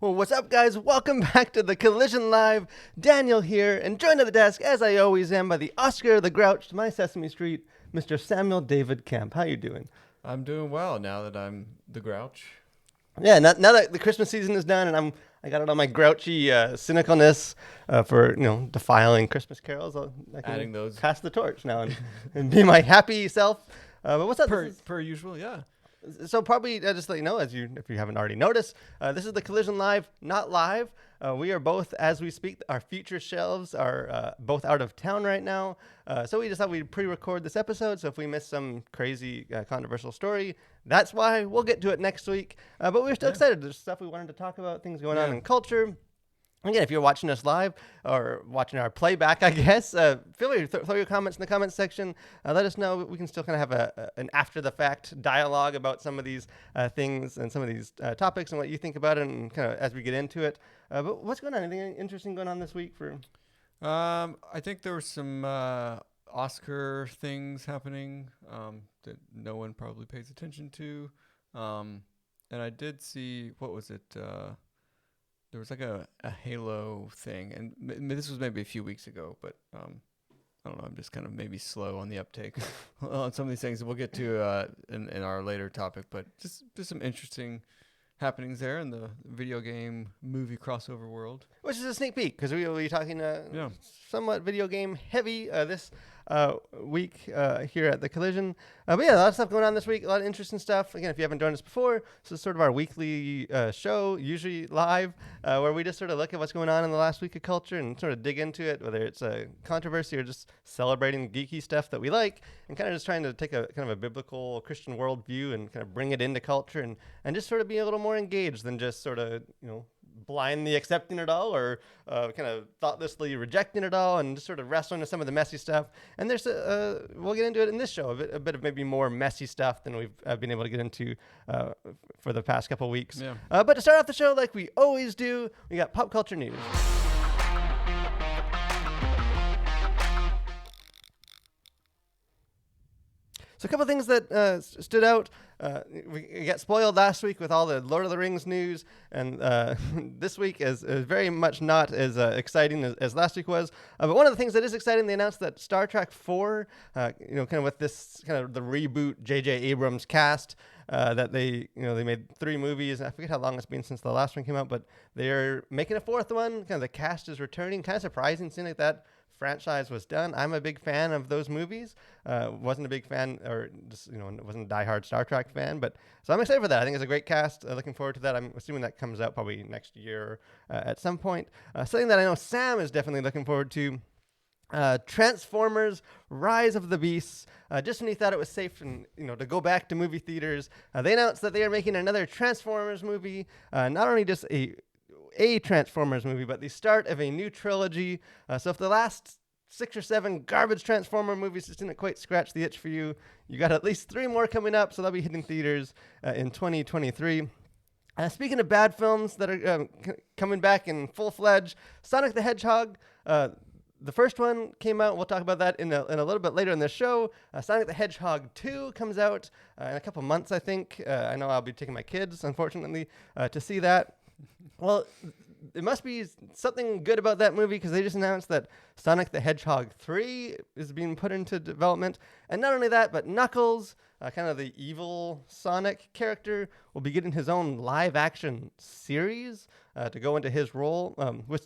Well, what's up, guys? Welcome back to the Collision Live. Daniel here, and joined at the desk, as I always am, by the Oscar the Grouch to my Sesame Street, Mr. Samuel David Kemp. How you doing? I'm doing well now that I'm the Grouch. Yeah, now that the Christmas season is done, and I got it on my grouchy cynicalness for defiling Christmas carols. I can Adding those. pass the torch now and be my happy self. But what's up? Per usual, yeah. So probably just let you know, if you haven't already noticed, this is the Collision Live, not live. We are both, as we speak, our future shelves are both out of town right now. So we just thought we'd pre-record this episode. So if we miss some crazy controversial story, that's why. We'll get to it next week. But we're still excited. There's stuff we wanted to talk about, things going on in culture. Again, if you're watching us live or watching our playback, I guess, feel free to throw your comments in the comments section. Let us know. We can still kind of have an after-the-fact dialogue about some of these things and some of these topics and what you think about it, and kind of as we get into it. But what's going on? Anything interesting going on this week for? I think there were some Oscar things happening that no one probably pays attention to. And I did see, what was it? There was like a Halo thing, and this was maybe a few weeks ago, but I don't know. I'm just kind of maybe slow on the uptake on some of these things that we'll get to in our later topic. But just some interesting happenings there in the video game movie crossover world. Which is a sneak peek, because we will be talking somewhat video game heavy this week here at the Collision. But yeah, a lot of stuff going on this week, a lot of interesting stuff. Again, if you haven't joined us before, this is sort of our weekly show, usually live, where we just sort of look at what's going on in the last week of culture and sort of dig into it, whether it's a controversy or just celebrating geeky stuff that we like, and kind of just trying to take a kind of a biblical Christian worldview and kind of bring it into culture and just sort of be a little more engaged than just sort of, blindly accepting it all or kind of thoughtlessly rejecting it all, and just sort of wrestling with some of the messy stuff. And there's we'll get into it in this show, a bit of maybe more messy stuff than we've been able to get into for the past couple of weeks. Yeah. But to start off the show like we always do, we got pop culture news. So a couple of things that stood out. We got spoiled last week with all the Lord of the Rings news, and this week is very much not as exciting as last week was. But one of the things that is exciting, they announced that Star Trek 4, kind of with this kind of the reboot J.J. Abrams cast, that they made 3 movies. I forget how long it's been since the last one came out, but they're making a 4th one. Kind of the cast is returning. Kind of surprising, seeing like that franchise was done. I'm a big fan of those movies. Wasn't a big fan, or just wasn't a diehard Star Trek fan, but so I'm excited for that. I think it's a great cast. Looking forward to that. I'm assuming that comes out probably next year at some point. Something that I know Sam is definitely looking forward to. Transformers: Rise of the Beasts. Just when he thought it was safe and to go back to movie theaters, they announced that they are making another Transformers movie. Not only just a Transformers movie, but the start of a new trilogy. So if the last 6 or 7 garbage Transformer movies just didn't quite scratch the itch for you, you got at least 3 more coming up, so they'll be hitting theaters in 2023. Speaking of bad films that are coming back in full-fledged, Sonic the Hedgehog. The first one came out. We'll talk about that in a little bit later in the show. Sonic the Hedgehog 2 comes out in a couple months, I think. I know I'll be taking my kids, unfortunately, to see that. Well, it must be something good about that movie, because they just announced that Sonic the Hedgehog 3 is being put into development. And not only that, but Knuckles, kind of the evil Sonic character, will be getting his own live-action series to go into his role, which,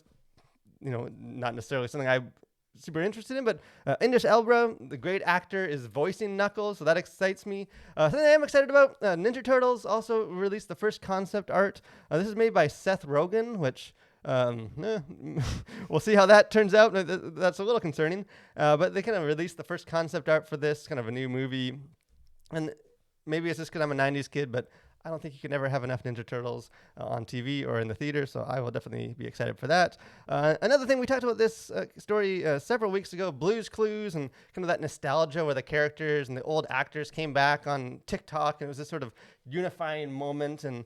not necessarily something I'm super interested in, but Idris Elba, the great actor, is voicing Knuckles, so that excites me. Something I am excited about, Ninja Turtles also released the first concept art. This is made by Seth Rogen, which we'll see how that turns out. That's a little concerning, but they kind of released the first concept art for this, kind of a new movie, and maybe it's just because I'm a 90s kid, but I don't think you can ever have enough Ninja Turtles on TV or in the theater, so I will definitely be excited for that. Another thing, we talked about this story several weeks ago, Blue's Clues, and kind of that nostalgia where the characters and the old actors came back on TikTok, and it was this sort of unifying moment, and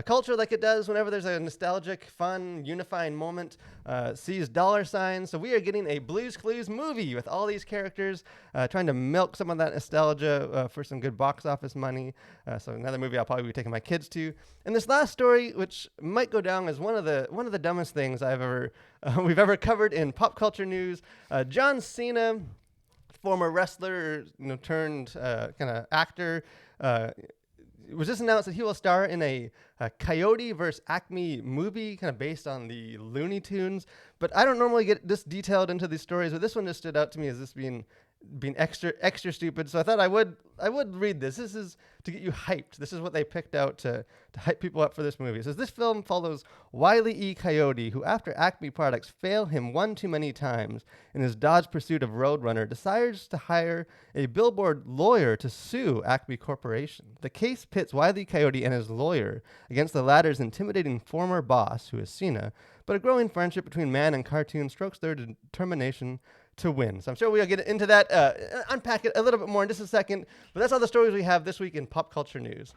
culture, like it does whenever there's a nostalgic, fun, unifying moment, sees dollar signs. So we are getting a Blue's Clues movie with all these characters trying to milk some of that nostalgia for some good box office money. So another movie I'll probably be taking my kids to. And this last story, which might go down as one of the dumbest things we've ever covered in pop culture news. John Cena, former wrestler, turned kind of actor, it was just announced that he will star in a Coyote versus Acme movie, kind of based on the Looney Tunes. But I don't normally get this detailed into these stories, but this one just stood out to me as this being extra stupid. So I thought I would read this. This is to get you hyped. This is what they picked out to hype people up for this movie. It says this film follows Wile E. Coyote, who after Acme products fail him one too many times in his dodged pursuit of Roadrunner, decides to hire a billboard lawyer to sue Acme Corporation. The case pits Wile E. Coyote and his lawyer against the latter's intimidating former boss, who is Cena, but a growing friendship between man and cartoon strokes their determination to win. So I'm sure we'll get into that, unpack it a little bit more in just a second. But that's all the stories we have this week in pop culture news.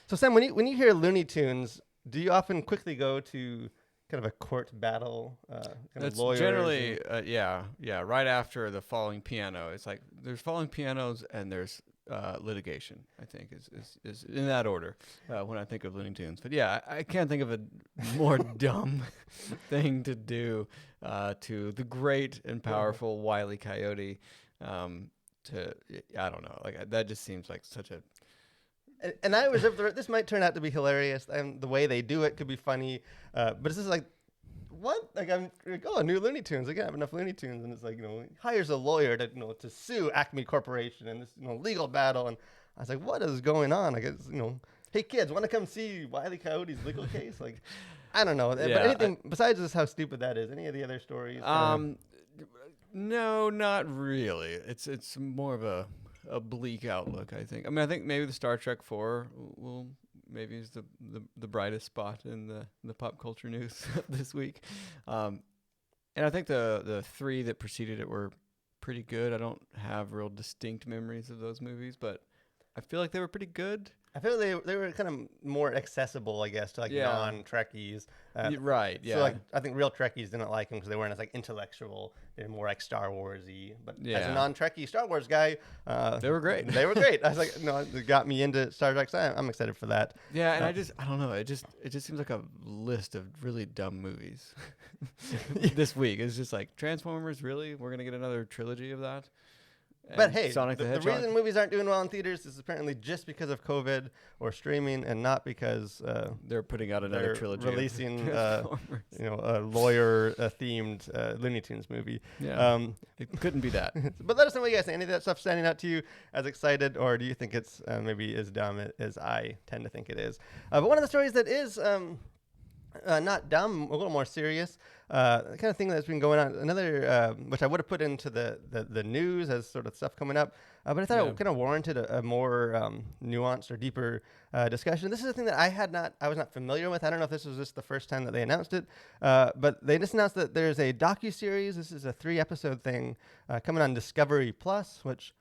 So Sam, when you hear Looney Tunes, do you often quickly go to kind of a court battle? That's generally, right after the falling piano. It's like there's falling pianos and there's litigation, I think, is in that order when I think of Looney Tunes. But yeah, I can't think of a more dumb thing to do to the great and powerful Wile E. Coyote. I don't know, like that just seems like such a. And I reserve this might turn out to be hilarious, and the way they do it could be funny. But it's just like, what? Like I'm like, oh, new Looney Tunes. I can't have enough Looney Tunes, and it's like, hires a lawyer to sue Acme Corporation in this legal battle. And I was like, what is going on? Like, it's, hey kids, want to come see Wile E. Coyote's legal case? Like, I don't know. Yeah, but anything besides just how stupid that is. Any of the other stories? No, not really. It's more of a bleak outlook, I think. I mean, I think maybe the Star Trek 4 will maybe is the brightest spot in the pop culture news this week. And I think the 3 that preceded it were pretty good. I don't have real distinct memories of those movies, but I feel like they were pretty good. I feel like they were kind of more accessible, I guess, to non-Trekkies. Right, yeah. So I think real Trekkies didn't like them because they weren't as intellectual. They're more like Star Wars-y. But as a non-Trekkie Star Wars guy, they were great. They were great. I was like, it got me into Star Trek. So I'm excited for that. Yeah, and I don't know. It just seems like a list of really dumb movies this week. It's just like Transformers. Really, we're gonna get another trilogy of that. But hey, Sonic the reason movies aren't doing well in theaters is apparently just because of COVID or streaming, and not because they're putting out another trilogy, releasing a lawyer-themed Looney Tunes movie. Yeah, it couldn't be that. But let us know what you guys think. Any of that stuff standing out to you as excited, or do you think it's maybe as dumb as I tend to think it is? But one of the stories that is not dumb, a little more serious, the kind of thing that's been going on. Another, which I would have put into the news as sort of stuff coming up, but I thought it kind of warranted a more nuanced or deeper discussion. This is a thing that I was not familiar with. I don't know if this was just the first time that they announced it, but they just announced that there's a docuseries. This is a 3-episode thing coming on Discovery Plus, which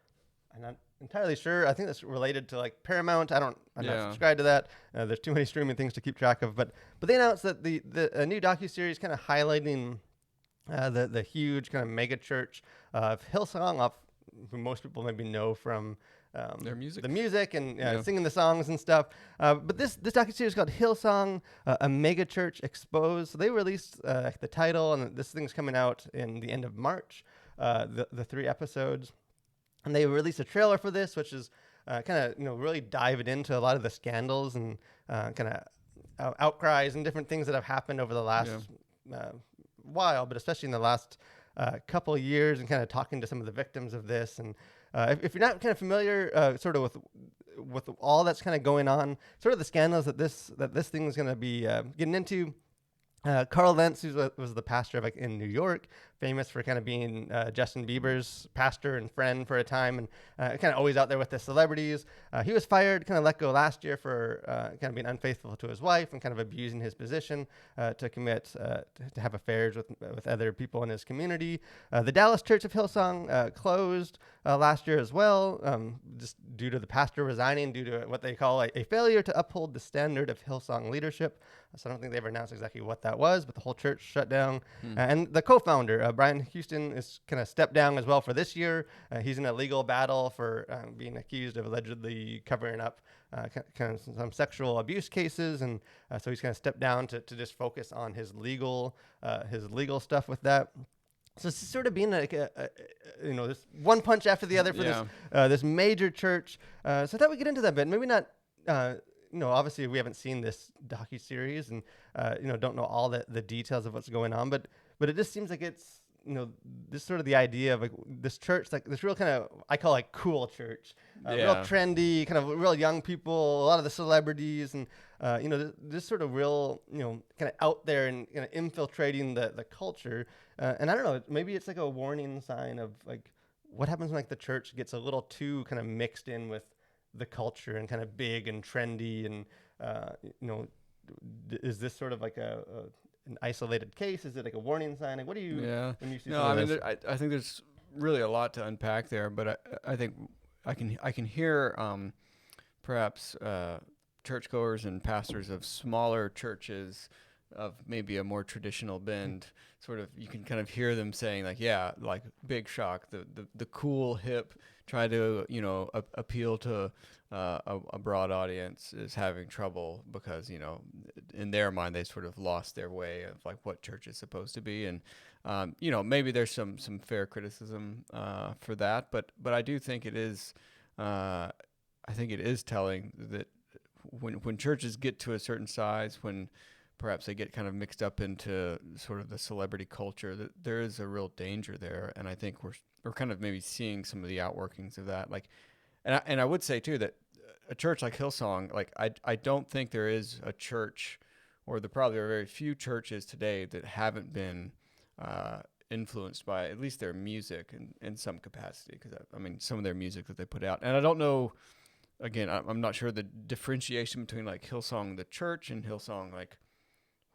I'm not entirely sure. I think that's related to Paramount. I'm not subscribed to that. There's too many streaming things to keep track of. But they announced that a new docuseries kind of highlighting the huge kind of mega church of Hillsong, who most people maybe know from their music, the music and singing the songs and stuff. But this docuseries is called Hillsong, a mega church exposed. So they released the title, and this thing's coming out in the end of March. The 3 episodes. And they released a trailer for this, which is kind of really diving into a lot of the scandals and kind of outcries and different things that have happened over the last while, but especially in the last couple of years, and kind of talking to some of the victims of this. And if you're not kind of familiar, sort of with all that's kind of going on, sort of the scandals that this thing is going to be getting into. Carl Lentz, who was the pastor of in New York, famous for kind of being Justin Bieber's pastor and friend for a time, and kind of always out there with the celebrities. He was fired, kind of let go last year for kind of being unfaithful to his wife and kind of abusing his position to have affairs with other people in his community. The Dallas Church of Hillsong closed. last year as well, just due to the pastor resigning due to what they call a failure to uphold the standard of Hillsong leadership. So I don't think they ever announced exactly what that was, but the whole church shut down. And the co-founder, Brian Houston, is kind of stepped down as well for this year. He's in a legal battle for being accused of allegedly covering up kind of some sexual abuse cases, and so he's kind of stepped down to just focus on his legal stuff with that. So it's sort of being like this one punch after the other for this major church. So I thought we'd get into that bit. Maybe not. Obviously we haven't seen this docu-series and don't know all the details of what's going on, but it just seems like it's this sort of the idea of like this church, like this real kind of, I call like cool church, real trendy, kind of real young people, a lot of the celebrities, and this sort of real kind of out there and infiltrating the culture. And I don't know, maybe it's like a warning sign of like what happens when like the church gets a little too kind of mixed in with the culture and kind of big and trendy, and is this sort of like an isolated case? Is it like a warning sign? Like, what do you when you see no, I mean, I think there's really a lot to unpack there, but I think I can hear perhaps churchgoers and pastors of smaller churches of maybe a more traditional bend, sort of, you can kind of hear them saying like, yeah, like big shock, the cool hip, try to appeal to a broad audience is having trouble because in their mind they sort of lost their way of like what church is supposed to be, and maybe there's some fair criticism for that, but I do think it is I think it is telling that when churches get to a certain size, when perhaps they get kind of mixed up into sort of the celebrity culture, that there is a real danger there. And I think we're kind of maybe seeing some of the outworkings of that. Like, and I would say too, that a church like Hillsong, like I don't think there is a church, or there probably are very few churches today that haven't been influenced by at least their music in some capacity. Because I mean, some of their music that they put out, and I don't know, again, I'm not sure the differentiation between like Hillsong the church and Hillsong like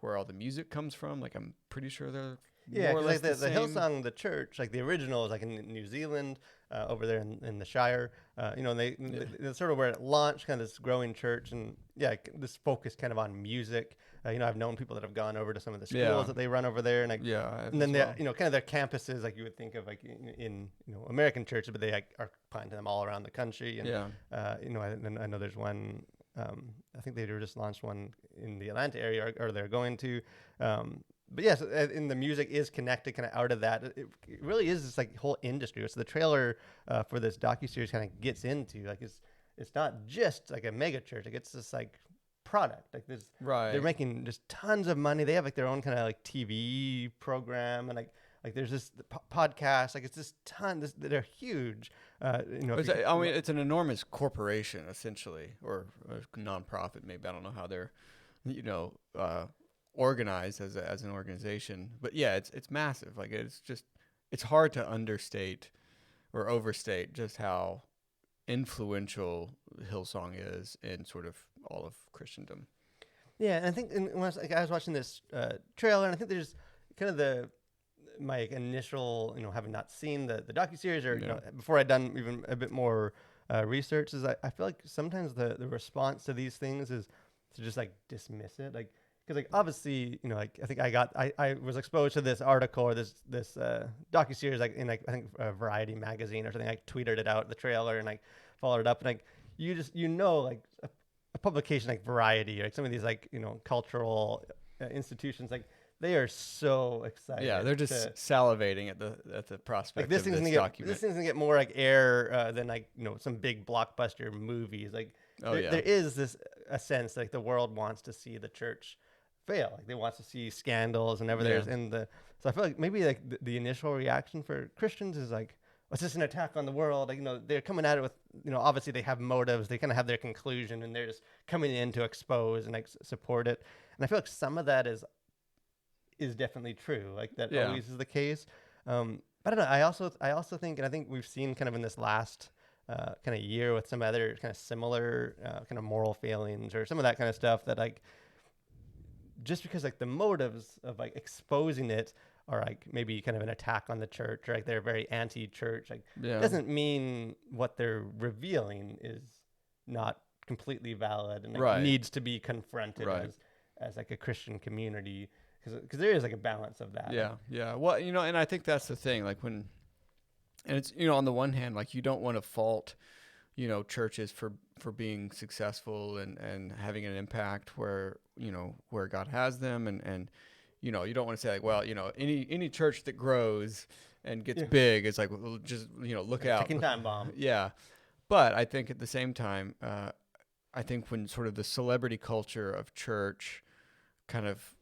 where all the music comes from. Like, I'm pretty sure they're more or less like the same. Hillsong, the church, like the original is like in New Zealand, over there in the Shire. And that's sort of where it launched, kind of this growing church, and this focus kind of on music. I've known people that have gone over to some of the schools that they run over there, and and then kind of their campuses, like you would think of like in American churches, but they are planting them all around the country. And I know there's one. I think they just launched one in the Atlanta area, or they're going to. But yes, and the music is connected kind of out of that. It really is this like whole industry. So the trailer for this docuseries kind of gets into like it's not just like a mega church. Like it's this like product. Like this, they're making just tons of money. They have like their own kind of like TV program, and like there's this podcast. Like it's this ton. They're huge. It's an enormous corporation essentially, or a nonprofit maybe. I don't know how they're organized as an organization, but yeah, it's massive. Like it's hard to understate or overstate just how influential Hillsong is in sort of all of Christendom. Yeah, and I think when I was watching this trailer, and I think there's kind of my initial, having not seen the docuseries, or before I'd done even a bit more research, is I feel like sometimes the response to these things is to just like dismiss it, like. Because like obviously, like I think I was exposed to this article or this docuseries like in like I think Variety magazine or something. I tweeted it out, the trailer, and like followed it up, and like you just like a publication like Variety, or like some of these like cultural institutions, like they are so excited. Yeah, they're just salivating at the prospect like this of thing's this gonna document. This thing's gonna get more like air than like some big blockbuster movies. Like there is a sense like the world wants to see the church fail. Like they want to see scandals and everything. So I feel like maybe like the initial reaction for Christians is like, what's this, an attack on the world? Like, they're coming at it with, obviously they have motives. They kind of have their conclusion, and they're just coming in to expose and like support it. And I feel like some of that is definitely true. Like that always is the case. But I don't know. I also think, and I think we've seen kind of in this last kind of year with some other kind of similar kind of moral failings or some of that kind of stuff, that like, just because like the motives of like exposing it or like maybe kind of an attack on the church, or like they're very anti-church. Like, Yeah. doesn't mean what they're revealing is not completely valid and like Right. needs to be confronted Right. as like a Christian community, because there is like a balance of that. Yeah. Yeah. Well, and I think that's the thing. Like and it's, on the one hand, like you don't want to fault, churches for being successful and having an impact where God has them. And you don't want to say like, well, any church that grows and gets big is like, well, just, look Like a out. ticking time bomb. Yeah. But I think at the same time, I think when sort of the celebrity culture of church kind of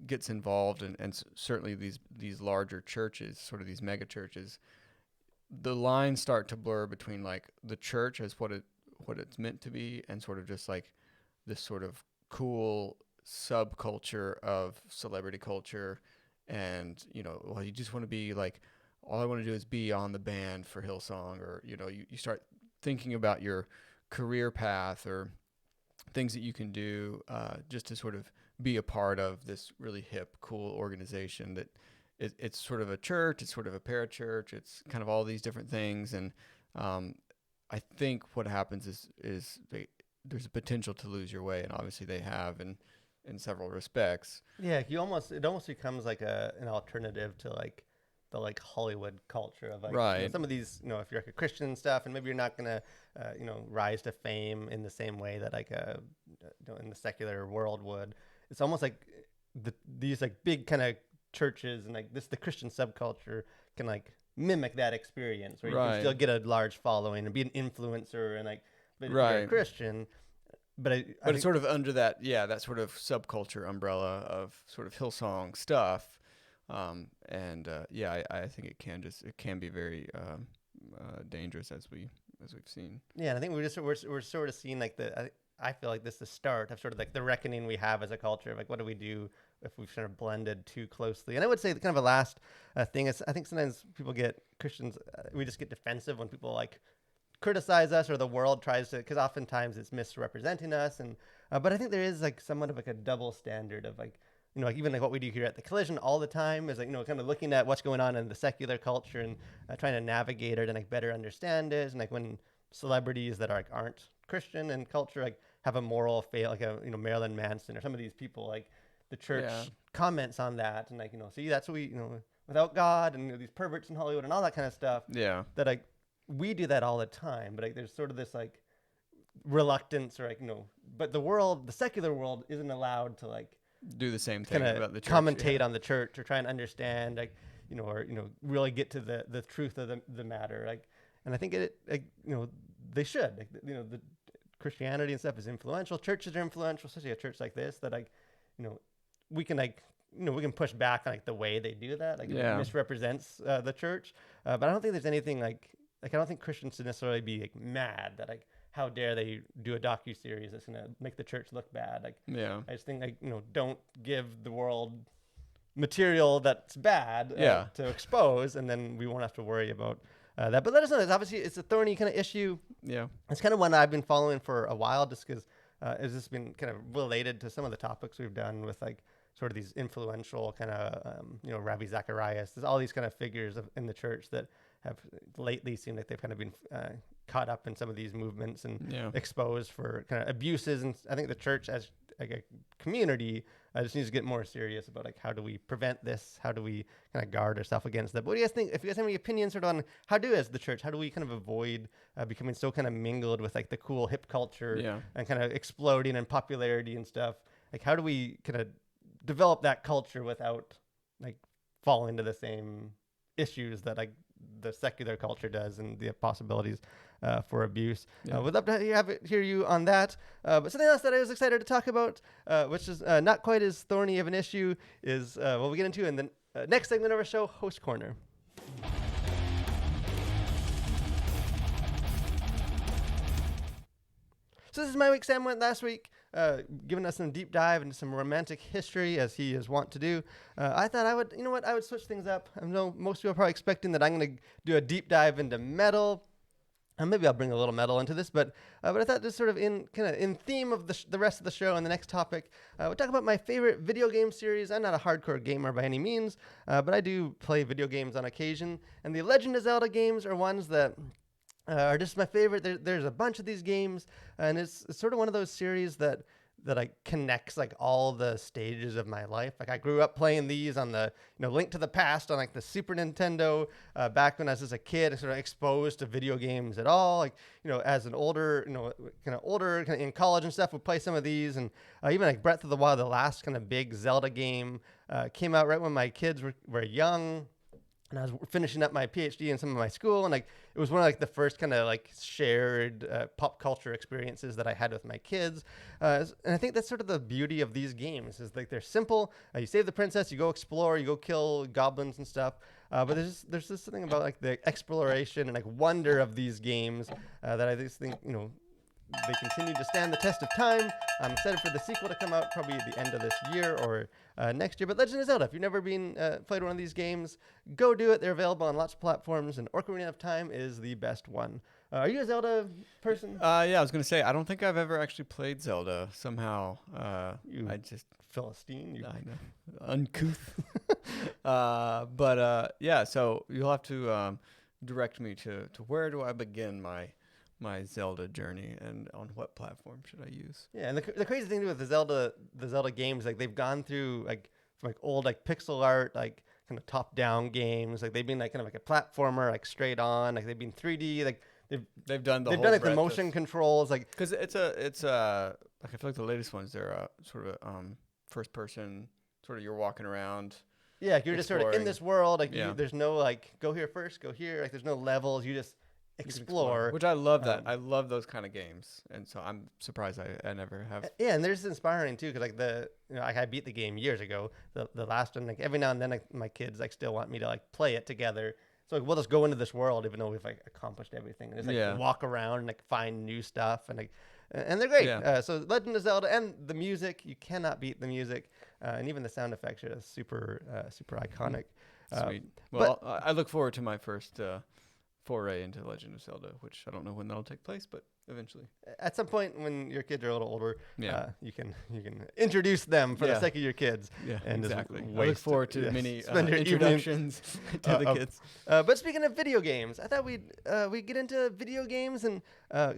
gets involved, and certainly these larger churches, sort of these mega churches, the lines start to blur between like the church as what it's meant to be, and sort of just like this sort of cool subculture of celebrity culture. And well, you just want to be like, all I want to do is be on the band for Hillsong, or you start thinking about your career path or things that you can do just to sort of be a part of this really hip, cool organization that it's sort of a church, it's sort of a parachurch, it's kind of all these different things. And I think what happens is there's a potential to lose your way, and obviously they have in several respects. Yeah, it almost becomes like an alternative to like the like Hollywood culture of like Right. some of these, if you're like a Christian and stuff, and maybe you're not gonna rise to fame in the same way that like in the secular world would. It's almost like these like big kind of churches and like the Christian subculture can like mimic that experience where you can still get a large following and be an influencer and like, but you're a Christian. But it's sort of under that sort of subculture umbrella of sort of Hillsong stuff. I think it can be very dangerous as we've seen. Yeah, and I think we're sort of seeing like I feel like this is the start of sort of like the reckoning we have as a culture of like, what do we do if we've sort of blended too closely? And I would say kind of a last thing is, I think sometimes Christians, we just get defensive when people like criticize us, or the world tries to, because oftentimes it's misrepresenting us. And but I think there is like somewhat of like a double standard of like, like even like what we do here at the Collision all the time is like, kind of looking at what's going on in the secular culture and trying to navigate it and like better understand it. And like when celebrities that are like aren't Christian and culture like have a moral fail, like a Marilyn Manson or some of these people, like the church comments on that and like see, that's what we without God and these perverts in Hollywood and all that kind of stuff. Yeah, that like we do that all the time, but like there's sort of this like reluctance or like but the secular world isn't allowed to like do the same thing about the church, commentate on the church or try and understand like or really get to the truth of the matter, like. And I think they should, like, the Christianity and stuff is influential, churches are influential, especially a church like this, that like we can like we can push back on like the way they do that, like it misrepresents the church, but I don't think there's anything like I don't think Christians should necessarily be like mad that like how dare they do a docuseries that's gonna make the church look bad. Like I just think like don't give the world material that's bad to expose, and then we won't have to worry about that. But let us know. Obviously, it's a thorny kind of issue. Yeah, it's kind of one I've been following for a while, just because it's just been kind of related to some of the topics we've done with like sort of these influential kind of Rabbi Zacharias. There's all these kind of figures in the church that have lately seemed like they've kind of been caught up in some of these movements and exposed for kind of abuses. And I think the church as like a community just needs to get more serious about like how do we prevent this? How do we kind of guard ourselves against that? But what do you guys think? If you guys have any opinions sort of on how as the church, how do we kind of avoid becoming so kind of mingled with like the cool hip culture and kind of exploding in popularity and stuff? Like how do we kind of develop that culture without like falling into the same issues that like the secular culture does and the possibilities for abuse? We'd love to hear you on that. But something else that I was excited to talk about, which is not quite as thorny of an issue, is what we get into in the next segment of our show, Host Corner. So this is my week. Sam went last week, giving us some deep dive into some romantic history, as he is wont to do. I thought I would switch things up. I know most people are probably expecting that I'm going to do a deep dive into metal. And maybe I'll bring a little metal into this, but I thought just sort of in theme of the rest of the show and the next topic, we'll talk about my favorite video game series. I'm not a hardcore gamer by any means, but I do play video games on occasion. And the Legend of Zelda games are ones that are just my favorite. There's a bunch of these games, and it's sort of one of those series that like connects like all the stages of my life. Like I grew up playing these on the Link to the Past on like the Super Nintendo back when I was just a kid, sort of exposed to video games at all. Like as an older in college and stuff, would play some of these, and even like Breath of the Wild, the last kind of big Zelda game, came out right when my kids were young. And I was finishing up my PhD in some of my school, and like it was one of like the first kind of like shared pop culture experiences that I had with my kids. And I think that's sort of the beauty of these games is like they're simple. You save the princess, you go explore, you go kill goblins and stuff. But there's just something about like the exploration and like wonder of these games that I just think they continue to stand the test of time. I'm excited for the sequel to come out probably at the end of this year or next year. But Legend of Zelda, if you've never played one of these games, go do it. They're available on lots of platforms, and Ocarina of Time is the best one. Are you a Zelda person? Yeah, I was going to say, I don't think I've ever actually played Zelda somehow. I just Philistine. I know. Uncouth. Yeah, so you'll have to direct me to where do I begin my Zelda journey, and on what platform should I use? Yeah, and the crazy thing with the Zelda games, like they've gone through like from like old like pixel art, like kind of top down games, like they've been like kind of like a platformer, like straight on, like they've been 3D, like they've done like the motion controls, like because it's like I feel like the latest ones they're sort of first person, sort of you're walking around. Yeah, like you're just sort of in this world, like there's no like go here first, go here, like there's no levels, you just explore, which I love that. I love those kind of games, and so I'm surprised I never have. Yeah, and there's inspiring too, because like I beat the game years ago, the last one. Like every now and then, like, my kids like still want me to like play it together. So like, we'll just go into this world, even though we've like accomplished everything, and just like walk around and like find new stuff, and like and they're great. Yeah. So Legend of Zelda, and the music, you cannot beat the music, and even the sound effects are super iconic. Sweet. Well, I look forward to my first foray into Legend of Zelda, which I don't know when that'll take place, but eventually. At some point when your kids are a little older, you can introduce them for the sake of your kids. Yeah, and exactly. I look forward to many introductions to the kids. But speaking of video games, I thought we'd get into video games and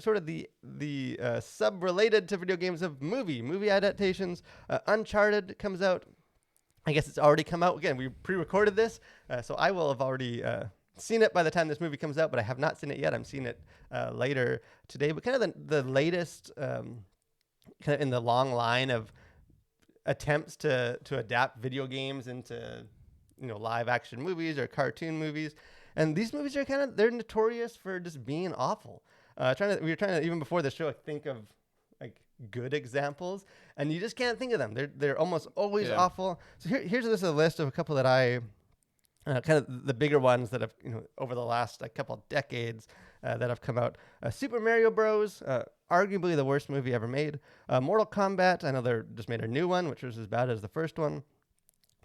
sort of the sub-related to video games of movie adaptations. Uncharted comes out. I guess it's already come out. Again, we pre-recorded this, so I will have already seen it by the time this movie comes out, but I have not seen it yet. I'm seeing it later today. But kind of the latest kind of in the long line of attempts to adapt video games into live action movies or cartoon movies. And these movies are they're notorious for just being awful. We were trying to even before the show think of like good examples, and you just can't think of them. They're almost always awful. So here's just a list of a couple that I kind of the bigger ones that have over the last couple of decades that have come out. Super Mario Bros. Arguably the worst movie ever made. Mortal Kombat. I know they just made a new one, which was as bad as the first one.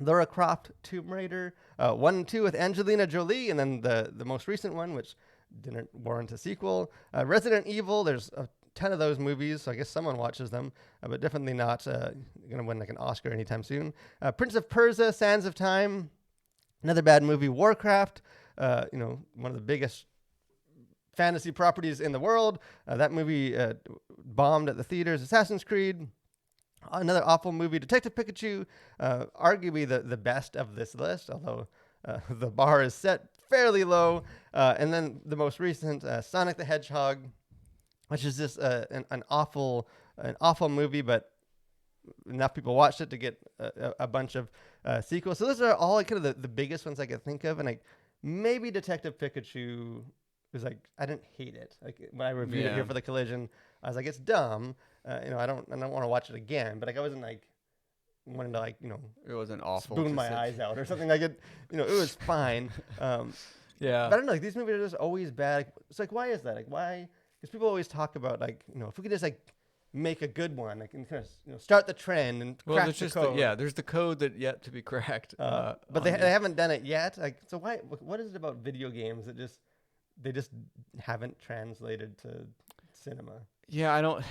Lara Croft Tomb Raider 1 and 2 with Angelina Jolie, and then the most recent one, which didn't warrant a sequel. Resident Evil. There's a ton of those movies, so I guess someone watches them, but definitely not going to win like an Oscar anytime soon. Prince of Persia: Sands of Time. Another bad movie. Warcraft. One of the biggest fantasy properties in the world. That movie bombed at the theaters. Assassin's Creed. Another awful movie. Detective Pikachu. Arguably the best of this list, although the bar is set fairly low. And then the most recent, Sonic the Hedgehog, which is just an awful movie, but enough people watched it to get a bunch of sequels. So those are all kind of the biggest ones I could think of. And like maybe Detective Pikachu was like, I didn't hate it. Like when I reviewed it here for the Collision, I was like, it's dumb. I don't want to watch it again. But like I wasn't like wanting to like it wasn't awful. Spoon my eyes out or something like it. It was fine. Yeah. But I don't know. Like these movies are just always bad. It's like, why is that? Like why? Because people always talk about like if we could just like make a good one, like and kind of start the trend and crack the code. There's the code that yet to be cracked. But they haven't done it yet. Like so, why? What is it about video games that just they just haven't translated to cinema. Yeah,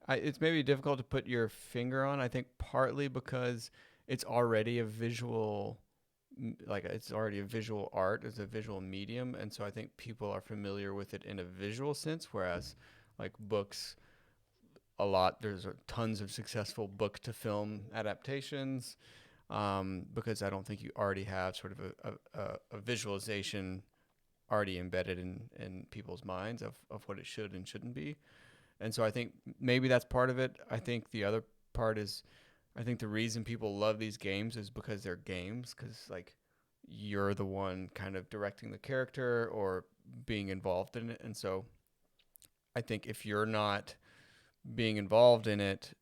it's maybe difficult to put your finger on. I think partly because it's already a visual, it's already a visual art, it's a visual medium, and so I think people are familiar with it in a visual sense, whereas like books, there's tons of successful book to film adaptations, because I don't think you already have sort of a visualization already embedded in people's minds of what it should and shouldn't be. And so I think maybe that's part of it. I think the other part is, I think the reason people love these games is because they're games, because like you're the one kind of directing the character or being involved in it. And so I think if you're not being involved in it,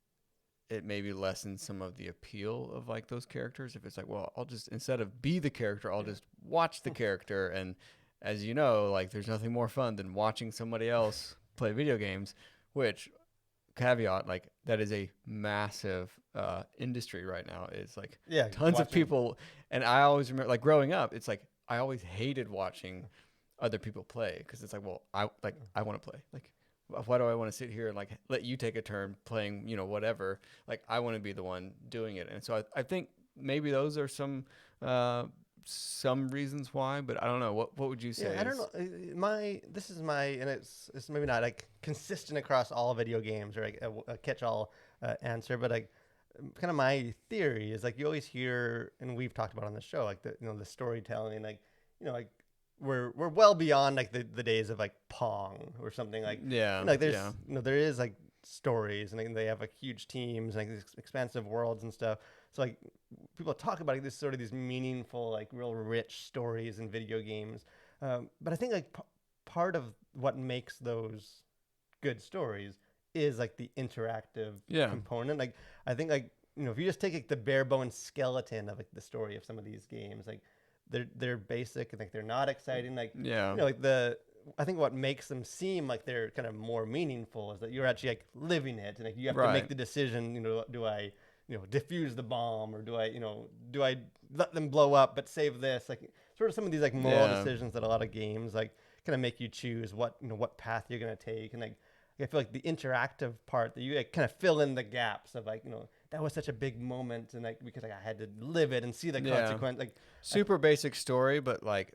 it maybe lessens some of the appeal of like those characters. If it's like, well, I'll just, instead of be the character, I'll just watch the character. And as you know, like there's nothing more fun than watching somebody else play video games, which, caveat, like that is a massive industry right now. It's like tons of people. And I always remember like growing up, it's like, I always hated watching other people play, because it's like, well, I want to play. Like, why do I want to sit here and like let you take a turn playing, whatever? Like, I want to be the one doing it. And so I think maybe those are some reasons why, but I don't know. What would you say? Yeah, I don't know. This is my, and it's maybe not like consistent across all video games or like a catch-all answer, but like kind of my theory is like you always hear, and we've talked about on the show, like the storytelling, like like we're well beyond like the days of like Pong or something, like like there's there is like stories, and like, they have like huge teams and like these expansive worlds and stuff. So like people talk about like, this sort of these meaningful, like real rich stories in video games, but I think like part of what makes those good stories is like the interactive component. Like I think like if you just take like the bare bones skeleton of like the story of some of these games, like they're basic and like they're not exciting. Like like I think what makes them seem like they're kind of more meaningful is that you're actually like living it, and like you have to make the decision. Do I defuse the bomb, or do I let them blow up but save this? Like sort of some of these like moral decisions that a lot of games like kind of make you choose what path you're gonna take. And like I feel like the interactive part that you like kind of fill in the gaps of like that was such a big moment, and like because like I had to live it and see the consequence. Like super basic story, but like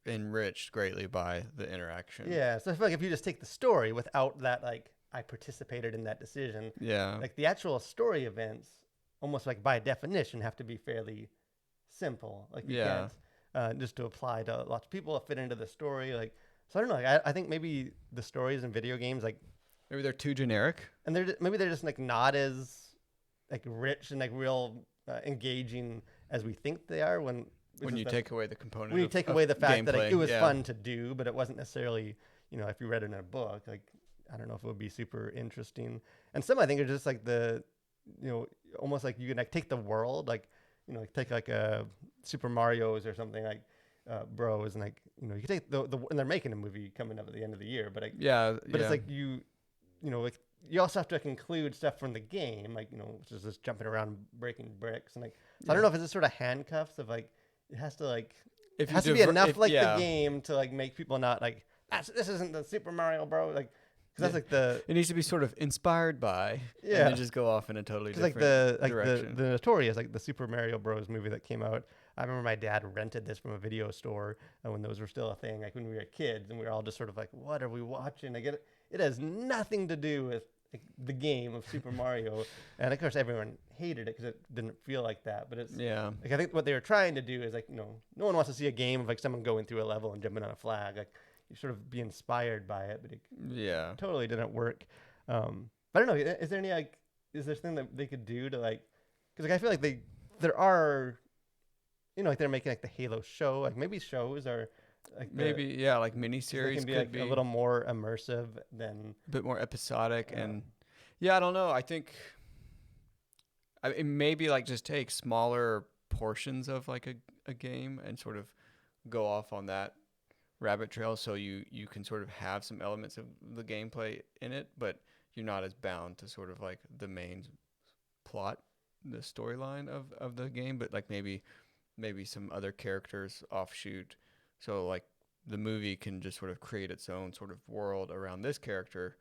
enriched greatly by the interaction. Yeah, so I feel like if you just take the story without that, like I participated in that decision. Like the actual story events, almost like by definition, have to be fairly simple. Like you can't just to apply to lots of people, fit into the story. Like so, I don't know. Like, I think maybe the stories in video games, like maybe they're too generic, and maybe they're just like not as like rich and like real engaging as we think they are when you take away the component. When you take away the fact gameplay, that like, it was fun to do, but it wasn't necessarily, if you read it in a book, like I don't know if it would be super interesting. And some I think are just like almost like you can like take the world, like like take like a Super Mario's or something like Bros, and like you can take the and they're making a movie coming up at the end of the year, but like it's like like you also have to like, include stuff from the game, like which is just jumping around breaking bricks, and like so I don't know if it's just sort of handcuffs of like it has to like it has to be enough like the game to like make people not like this isn't the Super Mario Bros. Like because that's like it needs to be sort of inspired by and then just go off in a totally different direction. The notorious like the Super Mario Bros. Movie that came out. I remember my dad rented this from a video store when those were still a thing, like when we were kids, and we were all just sort of like, what are we watching? Like it has nothing to do with like, the game of Super Mario, and of course everyone hated it because it didn't feel like that. But it's like I think what they were trying to do is like no one wants to see a game of like someone going through a level and jumping on a flag. Like you sort of be inspired by it, but it totally didn't work. But I don't know. Is there any like is there something that they could do to like because like I feel like there are like they're making like the Halo show, like maybe shows are. Like like miniseries can be could like be a little more immersive than a bit more episodic, and I don't know. I think it maybe like just take smaller portions of like a game and sort of go off on that rabbit trail, so you can sort of have some elements of the gameplay in it, but you're not as bound to sort of like the main plot, the storyline of the game, but like maybe some other characters offshoot. So like the movie can just sort of create its own sort of world around this character,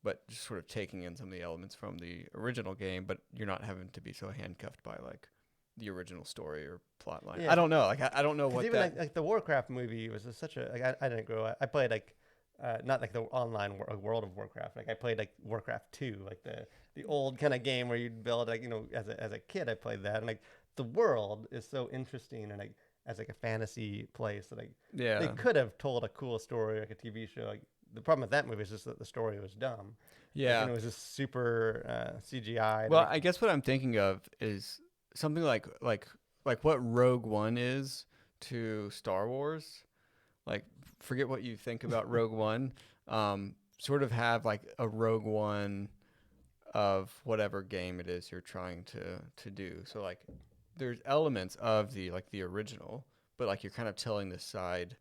but just sort of taking in some of the elements from the original game, but you're not having to be so handcuffed by like the original story or plot line. Yeah. I don't know. Like I don't know 'Cause what even that. like the Warcraft movie was such a like I didn't grow up. I played like not like the online World of Warcraft. Like I played like Warcraft 2, like the old kind of game where you'd build like as a kid I played that, and like the world is so interesting and like as like a fantasy place that like they Yeah. could have told a cool story like a TV show. Like the problem with that movie is just that the story was dumb. Yeah. Like, it was just super CGI. Well, Like, I guess what I'm thinking of is something like what Rogue One is to Star Wars. Like, forget what you think about Rogue One. Sort of have like a Rogue One of whatever game it is you're trying to do. So like, there's elements of the original, but like you're kind of telling this side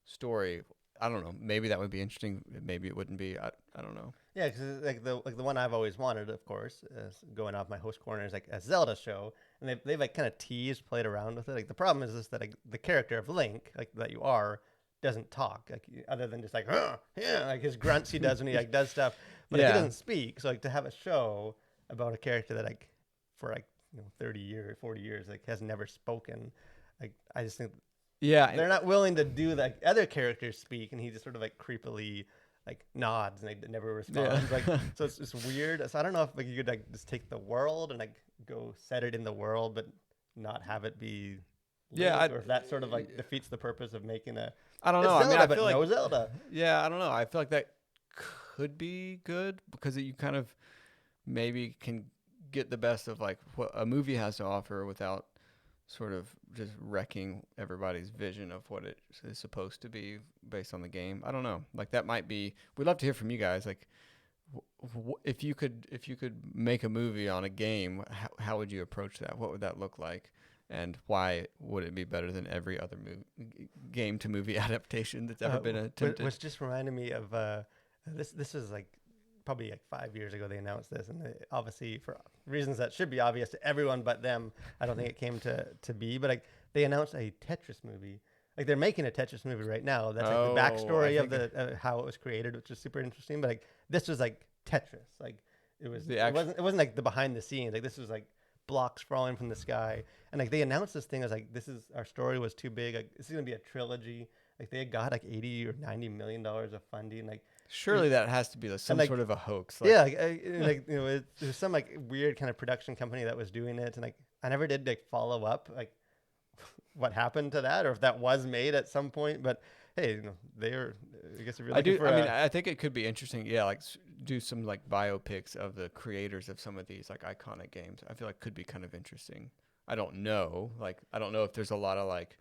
story. I don't know. Maybe that would be interesting. Maybe it wouldn't be. I don't know. yeah, because like the one I've always wanted, of course, is going off my host corner is like a Zelda show, and they've like kind of teased, played around with it. Like the problem is just that like, the character of Link, like that you are, doesn't talk like other than just like yeah, like his grunts he does when he like does stuff, but like, he Yeah. doesn't speak. So like to have a show about a character that like for like 30 years, 40 years like has never spoken, like I just think Yeah. they're not willing to do like other characters speak, and he just sort of like creepily like nods and like never responds. Like so it's weird. So I don't know if like you could like just take the world and like go set it in the world, but not have it be Yeah, Link, or if that sort of like defeats the purpose of making a I don't it's know. I Zelda, mean, I but feel like no Zelda. yeah, I don't know. I feel like that could be good because you kind of maybe can get the best of like what a movie has to offer without sort of just wrecking everybody's vision of what it is supposed to be based on the game. I don't know. Like that might be. We'd love to hear from you guys. Like, if you could make a movie on a game, how would you approach that? What would that look like? And why would it be better than every other game to movie adaptation that's ever been attempted? Which just reminded me of this was like probably like 5 years ago they announced this, and obviously for reasons that should be obvious to everyone but them, I don't think it came to be. But like they announced a Tetris movie. Like they're making a Tetris movie right now. That's like the backstory of the how it was created, which is super interesting. But like this was like Tetris. Like it was. It wasn't like the behind the scenes. Like this was like blocks falling from the sky, and like they announced this thing as like this is our story was too big. Like this is gonna be a trilogy. Like they had got like $80 or $90 million of funding. Like surely that has to be some like, sort of a hoax. Like, yeah, like it was some like weird kind of production company that was doing it, and like I never did like follow up like what happened to that or if that was made at some point. But hey, they're I guess if you're looking for I mean, I think it could be interesting. Yeah, like do some like biopics of the creators of some of these like iconic games. I feel like could be kind of interesting. I don't know. Like I don't know if there's a lot of like,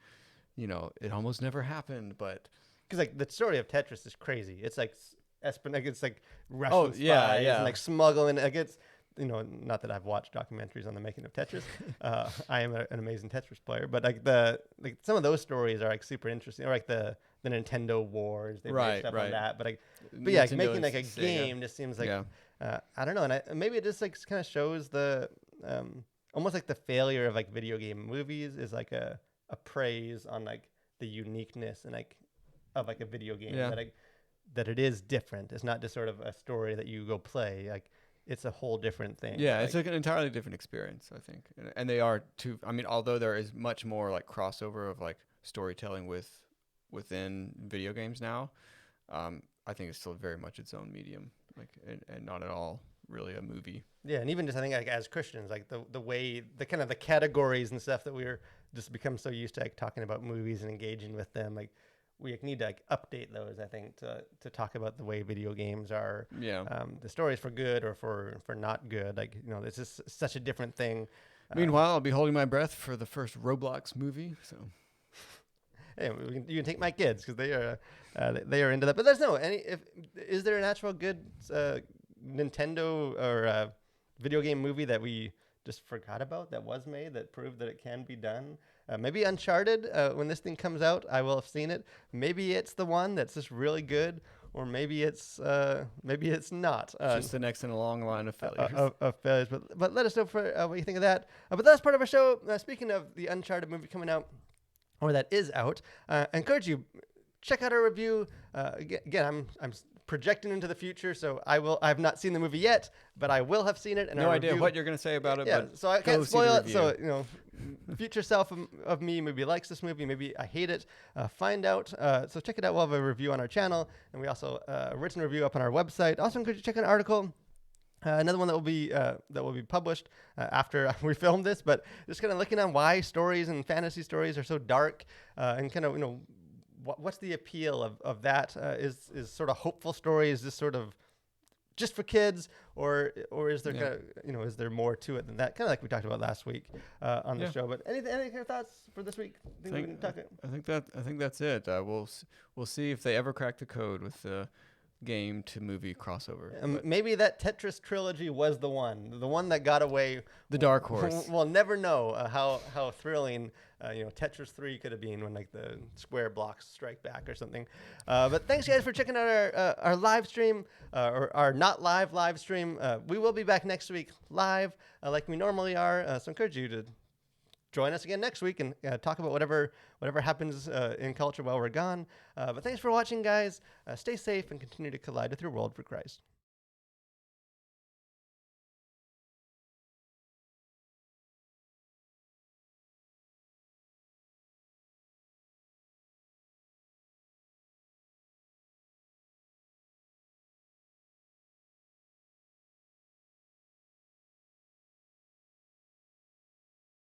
it almost never happened, but because like the story of Tetris is crazy. It's like it's like Russian spies and like smuggling. Like it's not that I've watched documentaries on the making of Tetris. I am an amazing Tetris player, but like some of those stories are like super interesting. Or like the Nintendo Wars, they made stuff on that. But yeah, like making like a game just seems like I don't know, and maybe it just like kind of shows the almost like the failure of like video game movies is like a praise on like the uniqueness and like of like a video game that it is different. It's not just sort of a story that you go play. Like it's a whole different thing. Yeah, it's like an entirely different experience, I think. And they are too. I mean, although there is much more like crossover of like storytelling within video games now, I think it's still very much its own medium, like and not at all really a movie. Yeah, and even just I think like as Christians, like the way the kind of the categories and stuff that we're just become so used to like talking about movies and engaging with them, like we need to like update those. I think to talk about the way video games are. Yeah. The stories for good or for not good. Like it's just such a different thing. Meanwhile, I'll be holding my breath for the first Roblox movie. So. Hey, you can take my kids because they are into that. But there's is there an actual good Nintendo or video game movie that we just forgot about that was made that proved that it can be done? Maybe Uncharted. When this thing comes out, I will have seen it. Maybe it's the one that's just really good, or maybe it's not. Just the next in a long line of failures. Of failures. But let us know for what you think of that. But that's part of our show. Speaking of the Uncharted movie coming out, or that is out, I encourage you check out our review. Again, I'm projecting into the future, so I've not seen the movie yet, but I will have seen it. And no idea what you're going to say about it, yeah, but so I go can't see spoil the it. So, review. future self of me maybe likes this movie, maybe I hate it. Find out. So check it out. We'll have a review on our channel, and we also a written review up on our website. Also, encourage you to check out an article. Another one that will be published after we film this, but just kind of looking on why stories and fantasy stories are so dark, and kind of what's the appeal of that? Is sort of hopeful story? Is this sort of just for kids, or is there kind of, is there more to it than that? Kind of like we talked about last week on the show. But any other thoughts for this week? I think that's it. We'll see if they ever crack the code with the game to movie crossover. Maybe that Tetris trilogy was the one that got away. The dark horse. We'll never know how thrilling Tetris 3 could have been when like the square blocks strike back or something. But thanks guys for checking out our live stream or our not live stream. We will be back next week live like we normally are. So I encourage you to join us again next week and talk about whatever happens in culture while we're gone. But thanks for watching, guys. Stay safe and continue to collide with your world for Christ.